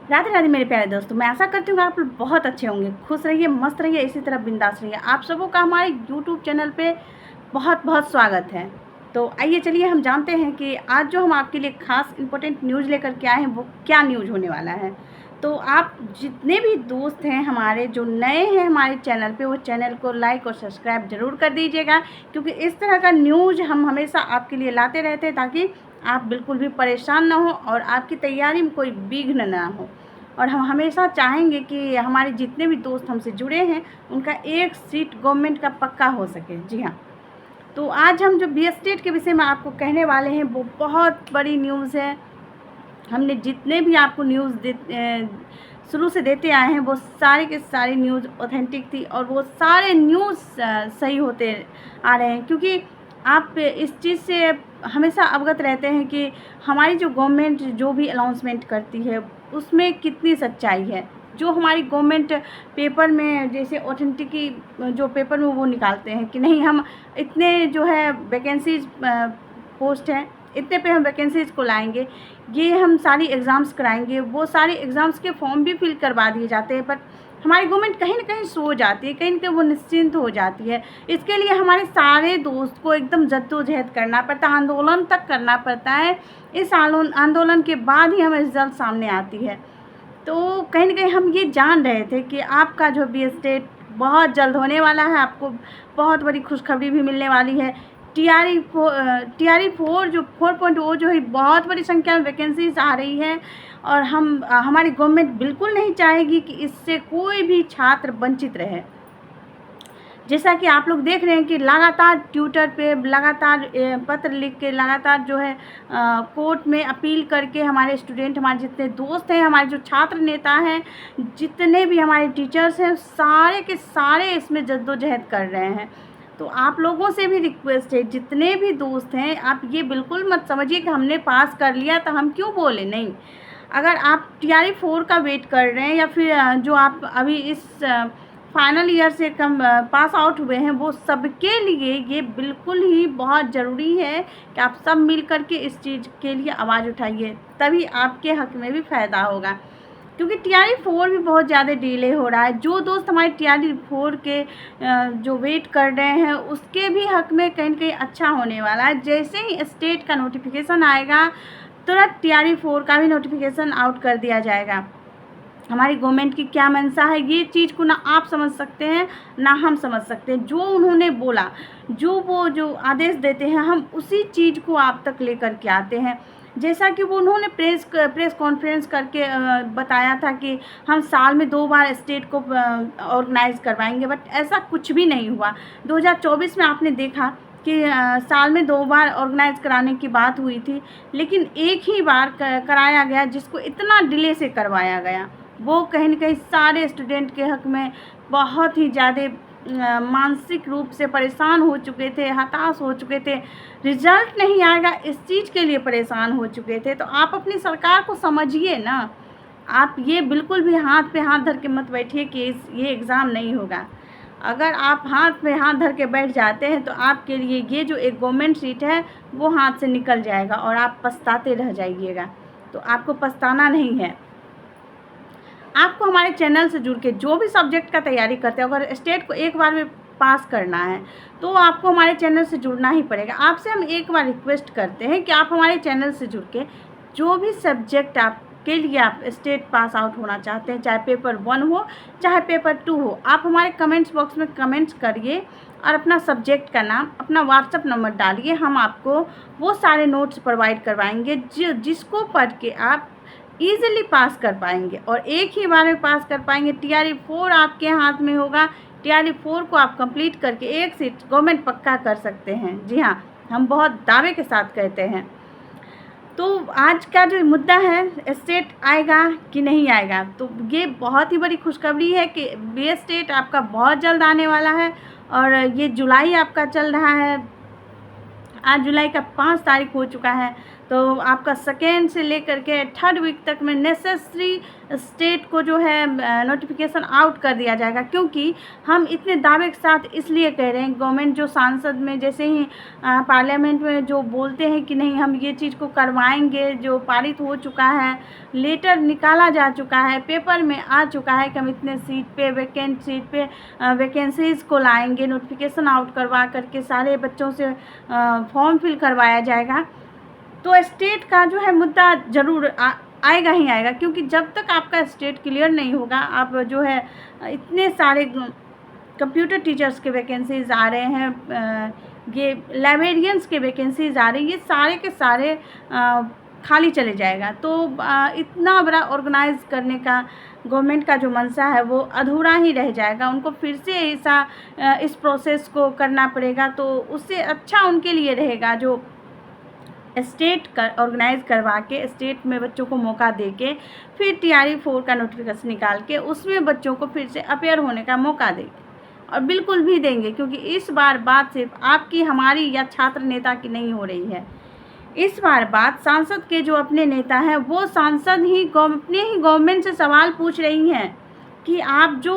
राधे राधे मेरे प्यारे दोस्तों, मैं आशा करती हूँ आप लोग बहुत अच्छे होंगे, खुश रहिए, मस्त रहिए, इसी तरह बिंदास रहिए। आप सबों का हमारे यूट्यूब चैनल पे बहुत बहुत स्वागत है। तो आइए चलिए हम जानते हैं कि आज जो हम आपके लिए खास इम्पोर्टेंट न्यूज़ लेकर के आए हैं वो क्या न्यूज़ होने वाला है। तो आप जितने भी दोस्त हैं हमारे जो नए हैं हमारे चैनल पे, वो चैनल को लाइक और सब्सक्राइब ज़रूर कर दीजिएगा, क्योंकि इस तरह का न्यूज़ हम हमेशा आपके लिए लाते रहते हैं ताकि आप बिल्कुल भी परेशान ना हो और आपकी तैयारी में कोई विघ्न ना हो। और हम हमेशा चाहेंगे कि हमारे जितने भी दोस्त हमसे जुड़े हैं उनका एक सीट गवर्नमेंट का पक्का हो सके। जी हाँ, तो आज हम जो बीएसटेट के विषय में आपको कहने वाले हैं वो बहुत बड़ी न्यूज़ है। हमने जितने भी आपको न्यूज़ शुरू से देते आए हैं वो सारे के सारे न्यूज़ ऑथेंटिक थी और वो सारे न्यूज़ सही होते आ रहे हैं, क्योंकि आप इस चीज़ से हमेशा अवगत रहते हैं कि हमारी जो गवर्नमेंट जो भी अनाउंसमेंट करती है उसमें कितनी सच्चाई है। जो हमारी गवर्नमेंट पेपर में जैसे ऑथेंटिकी जो पेपर में वो निकालते हैं कि नहीं, हम इतने जो है वैकेंसीज पोस्ट हैं, इतने पे हम वैकेंसीज़ को लाएंगे, ये हम सारी एग्ज़ाम्स कराएंगे, वो सारे एग्ज़ाम्स के फॉर्म भी फिल करवा दिए जाते हैं, बट हमारी गवर्नमेंट कहीं ना कहीं सो जाती है, कहीं ना कहीं वो निश्चिंत हो जाती है। इसके लिए हमारे सारे दोस्त को एकदम जद्दोजहद करना पड़ता है, आंदोलन तक करना पड़ता है। इस आंदोलन के बाद ही हमें रिजल्ट सामने आती है। तो कहीं ना कहीं हम ये जान रहे थे कि आपका जो बीएसटेट बहुत जल्द होने वाला है, आपको बहुत बड़ी खुशखबरी भी मिलने वाली है। टी आर ई 4 जो 4.0 जो है बहुत बड़ी संख्या में वैकेंसीज आ रही है और हमारी गवर्नमेंट बिल्कुल नहीं चाहेगी कि इससे कोई भी छात्र वंचित रहे। जैसा कि आप लोग देख रहे हैं कि लगातार ट्विटर पे लगातार पत्र लिख के लगातार जो है कोर्ट में अपील करके हमारे स्टूडेंट, हमारे जितने दोस्त हैं, हमारे जो छात्र नेता हैं, जितने भी हमारे टीचर्स हैं, सारे के सारे इसमें जद्दोजहद कर रहे हैं। तो आप लोगों से भी रिक्वेस्ट है, जितने भी दोस्त हैं, आप ये बिल्कुल मत समझिए कि हमने पास कर लिया तो हम क्यों बोले, नहीं। अगर आप TRE 4 का वेट कर रहे हैं या फिर जो आप अभी इस फाइनल ईयर से कम पास आउट हुए हैं, वो सबके लिए ये बिल्कुल ही बहुत ज़रूरी है कि आप सब मिल कर के इस चीज़ के लिए आवाज़ उठाइए, तभी आपके हक में भी फ़ायदा होगा। क्योंकि TRE 4 भी बहुत ज़्यादा डिले हो रहा है। जो दोस्त हमारे TRE 4 के जो वेट कर रहे हैं उसके भी हक में कहीं ना कहीं अच्छा होने वाला है। जैसे ही स्टेट का नोटिफिकेशन आएगा तुरंत TRE 4 का भी नोटिफिकेशन आउट कर दिया जाएगा। हमारी गवर्नमेंट की क्या मंशा है ये चीज़ को ना आप समझ सकते हैं ना हम समझ सकते हैं। जो उन्होंने बोला, जो आदेश देते हैं, हम उसी चीज़ को आप तक लेकर के आते हैं। जैसा कि वो उन्होंने प्रेस कॉन्फ्रेंस करके बताया था कि हम साल में 2 बार स्टेट को ऑर्गेनाइज़ करवाएंगे, बट ऐसा कुछ भी नहीं हुआ। 2024 में आपने देखा कि साल में 2 बार ऑर्गेनाइज़ कराने की बात हुई थी, लेकिन एक ही बार कराया गया, जिसको इतना डिले से करवाया गया। वो कहीं ना कहीं सारे स्टूडेंट के हक में बहुत ही ज़्यादा मानसिक रूप से परेशान हो चुके थे, हताश हो चुके थे, रिजल्ट नहीं आएगा इस चीज़ के लिए परेशान हो चुके थे। तो आप अपनी सरकार को समझिए ना, आप ये बिल्कुल भी हाथ पे हाथ धर के मत बैठिए कि ये एग्ज़ाम नहीं होगा। अगर आप हाथ पे हाथ धर के बैठ जाते हैं तो आपके लिए ये जो एक गवर्नमेंट सीट है वो हाथ से निकल जाएगा और आप पछताते रह जाइएगा। तो आपको पछताना नहीं है। आपको हमारे चैनल से जुड़ के जो भी सब्जेक्ट का तैयारी करते हैं, अगर स्टेट को एक बार में पास करना है तो आपको हमारे चैनल से जुड़ना ही पड़ेगा। आपसे हम एक बार रिक्वेस्ट करते हैं कि आप हमारे चैनल से जुड़ के जो भी सब्जेक्ट आपके लिए आप स्टेट पास आउट होना चाहते हैं, चाहे पेपर 1 हो चाहे पेपर 2 हो, आप हमारे कमेंट्स बॉक्स में कमेंट्स करिए और अपना सब्जेक्ट का नाम, अपना व्हाट्सअप नंबर डालिए। हम आपको वो सारे नोट्स प्रोवाइड करवाएंगे जिसको पढ़ के आप ईज़िली पास कर पाएंगे और एक ही बार में पास कर पाएंगे। TRE 4 आपके हाथ में होगा। TRE 4 को आप कंप्लीट करके एक सीट गवर्नमेंट पक्का कर सकते हैं। जी हाँ, हम बहुत दावे के साथ कहते हैं। तो आज का जो मुद्दा है, स्टेट आएगा कि नहीं आएगा, तो ये बहुत ही बड़ी खुशखबरी है कि बीएसटेट आपका बहुत जल्द आने वाला है। और ये जुलाई आपका चल रहा है, आज जुलाई का 5 तारीख हो चुका है। तो आपका सेकेंड से लेकर के थर्ड वीक तक में नेसेसरी स्टेट को जो है नोटिफिकेशन आउट कर दिया जाएगा। क्योंकि हम इतने दावे के साथ इसलिए कह रहे हैं, गवर्नमेंट जो सांसद में जैसे ही पार्लियामेंट में जो बोलते हैं कि नहीं हम ये चीज़ को करवाएंगे, जो पारित हो चुका है, लेटर निकाला जा चुका है, पेपर में आ चुका है कि हम इतने सीट पे वैकेंट सीट पे वैकेंसीज़ को लाएंगे, नोटिफिकेशन आउट करवा करके सारे बच्चों से फॉर्म फिल करवाया जाएगा, तो स्टेट का जो है मुद्दा ज़रूर आएगा ही आएगा। क्योंकि जब तक आपका स्टेट क्लियर नहीं होगा, आप जो है इतने सारे कंप्यूटर टीचर्स के वैकेंसीज़ आ रहे हैं, ये लाइब्रेरियंस के वैकेंसीज़ आ रही हैं, ये सारे के सारे खाली चले जाएगा। तो इतना बड़ा ऑर्गेनाइज करने का गवर्नमेंट का जो मंशा है वो अधूरा ही रह जाएगा। उनको फिर से ऐसा इस प्रोसेस को करना पड़ेगा, तो उससे अच्छा उनके लिए रहेगा जो स्टेट का ऑर्गेनाइज करवा के स्टेट में बच्चों को मौका दे के फिर TRE 4 का नोटिफिकेशन निकाल के उसमें बच्चों को फिर से अपेयर होने का मौका देंगे, और बिल्कुल भी देंगे। क्योंकि इस बार बात सिर्फ आपकी, हमारी या छात्र नेता की नहीं हो रही है, इस बार बात सांसद के जो अपने नेता हैं वो सांसद ही अपने ही गवर्नमेंट से सवाल पूछ रही हैं कि आप जो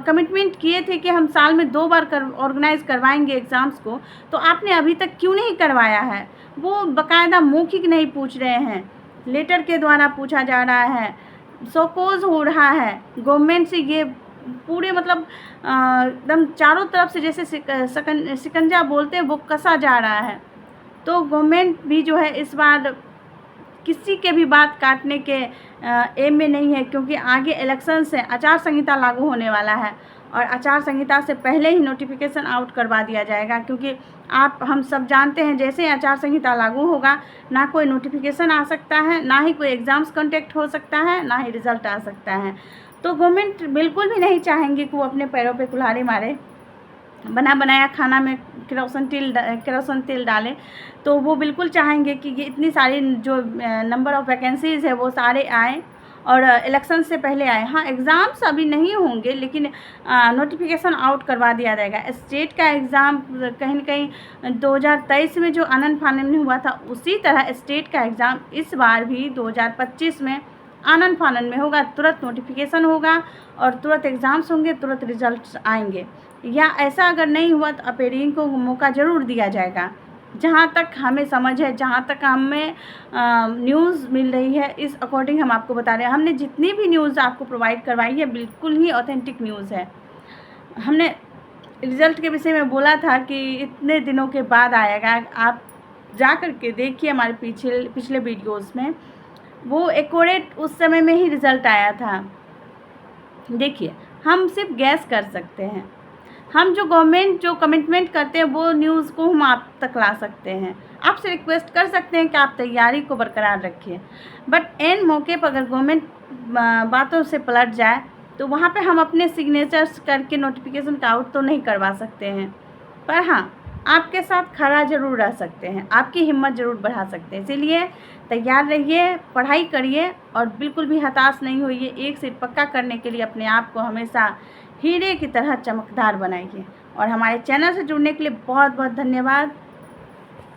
कमिटमेंट किए थे कि हम साल में 2 बार ऑर्गेनाइज करवाएंगे एग्ज़ाम्स को, तो आपने अभी तक क्यों नहीं करवाया है। वो बाकायदा मौखिक नहीं पूछ रहे हैं, लेटर के द्वारा पूछा जा रहा है, शोकोज हो रहा है गवर्नमेंट से। ये पूरे मतलब एकदम चारों तरफ से जैसे शिकंजा बोलते हैं वो कसा जा रहा है। तो गवर्नमेंट भी जो है इस बार किसी के भी बात काटने के एम में नहीं है। क्योंकि आगे इलेक्शन से आचार संहिता लागू होने वाला है, और आचार संहिता से पहले ही नोटिफिकेशन आउट करवा दिया जाएगा। क्योंकि हम सब जानते हैं जैसे ही आचार संहिता लागू होगा, ना कोई नोटिफिकेशन आ सकता है, ना ही कोई एग्ज़ाम्स कंडक्ट हो सकता है, ना ही रिज़ल्ट आ सकता है। तो गवर्नमेंट बिल्कुल भी नहीं चाहेंगे कि वो अपने पैरों पे कुल्हाड़ी मारे, बना बनाया खाना में केरोसिन तेल डालें। तो वो बिल्कुल चाहेंगे कि ये इतनी सारी जो नंबर ऑफ़ वैकेंसीज़ है वो सारे आएँ और इलेक्शन से पहले आए। हाँ, एग्ज़ाम्स अभी नहीं होंगे, लेकिन नोटिफिकेशन आउट करवा दिया जाएगा। स्टेट का एग्ज़ाम कहीं न कहीं 2023 में जो आनन फानन में हुआ था, उसी तरह स्टेट का एग्ज़ाम इस बार भी 2025 में आनन फानन में होगा। तुरंत नोटिफिकेशन होगा और तुरंत एग्ज़ाम्स होंगे, तुरंत रिजल्ट्स आएंगे। या ऐसा अगर नहीं हुआ तो अपेयरिंग को मौका ज़रूर दिया जाएगा। जहाँ तक हमें समझ है, जहाँ तक हमें न्यूज़ मिल रही है, इस अकॉर्डिंग हम आपको बता रहे हैं। हमने जितनी भी न्यूज़ आपको प्रोवाइड करवाई है बिल्कुल ही ऑथेंटिक न्यूज़ है। हमने रिज़ल्ट के विषय में बोला था कि इतने दिनों के बाद आएगा। आप जा कर के देखिए हमारे पिछले वीडियोज़ में, वो एक्यूरेट उस समय में ही रिज़ल्ट आया था। देखिए, हम सिर्फ गैस कर सकते हैं। हम जो गवर्नमेंट जो कमिटमेंट करते हैं वो न्यूज़ को हम आप तक ला सकते हैं। आपसे रिक्वेस्ट कर सकते हैं कि आप तैयारी को बरकरार रखिए। बट एन मौके पर अगर गवर्नमेंट बातों से पलट जाए तो वहाँ पे हम अपने सिग्नेचर्स करके नोटिफिकेशन का आउट तो नहीं करवा सकते हैं, पर हाँ, आपके साथ खड़ा ज़रूर रह सकते हैं, आपकी हिम्मत ज़रूर बढ़ा सकते हैं। इसीलिए तैयार रहिए, पढ़ाई करिए और बिल्कुल भी हताश नहीं होइए। एक सीट पक्का करने के लिए अपने आप को हमेशा हीरे की तरह चमकदार बनाइए। और हमारे चैनल से जुड़ने के लिए बहुत बहुत धन्यवाद।